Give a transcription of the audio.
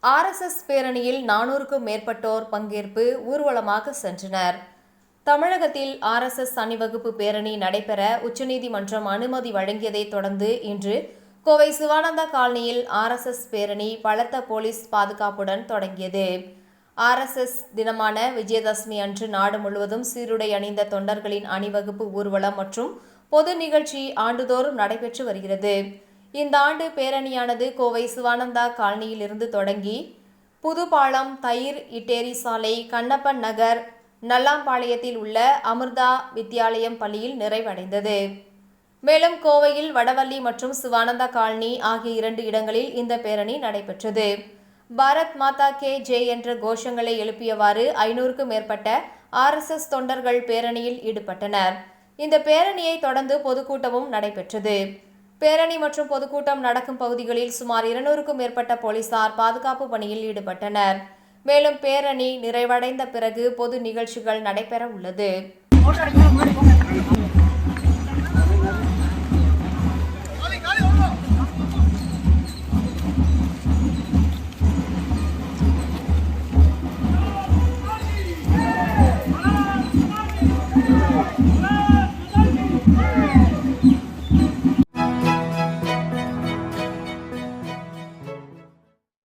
RSS பேரணியில் 400க்கும் மேற்பட்டோர் பங்கேற்பு ஊர்வலமாக சென்றனர். தமிழகத்தில் ஆர்எஸ்எஸ் அணிவகுப்பு பேரணி நடைபெற உச்சநீதிமன்றம் அனுமதி வழங்கியதை தொடர்ந்து இன்று கோவை சிவானந்தா காலனியில் ஆர்எஸ்எஸ் பேரணி பலத்த போலீஸ் பாதுகாப்புடன் தொடங்கியது. ஆர்எஸ்எஸ் தினமான விஜயதசமி அன்று நாடு முழுவதும் சீருடை அணிந்த தொண்டர்களின் அணிவகுப்பு ஊர்வலம் மற்றும் பொது நிகழ்ச்சி ஆண்டுதோறும் நடைபெற்று வருகிறது. இந்த ஆண்டு பேரணியானது கோவை சிவானந்தா காலனியில் இருந்து தொடங்கி புதுப்பாலம், தயிர் இட்டேரி சாலை, கண்ணப்பன் நகர், நல்லாம்பாளையத்தில் உள்ள அமிர்தா வித்யாலயம் பள்ளியில் நிறைவடைந்தது. மேலும் கோவையில் வடவள்ளி மற்றும் சிவானந்தா காலனி ஆகிய 2 இடங்களில் இந்த பேரணி நடைபெற்றது. பாரத் மாதா கே ஜெய் என்ற கோஷங்களை எழுப்பியவாறு 500க்கும் மேற்பட்ட ஆர்எஸ்எஸ் தொண்டர்கள் பேரணியில் ஈடுபட்டனர். இந்த பேரணியை தொடர்ந்து பொதுக்கூட்டமும் நடைபெற்றது. பேரணி மற்றும் பொதுக்கூட்டம் நடக்கும் பகுதிகளில் சுமார் 200க்கும் மேற்பட்ட போலீசார் பாதுகாப்பு பணியில் ஈடுபட்டனர். மேலும் பேரணி நிறைவடைந்த பிறகு பொது நிகழ்ச்சிகள் நடைபெற உள்ளது.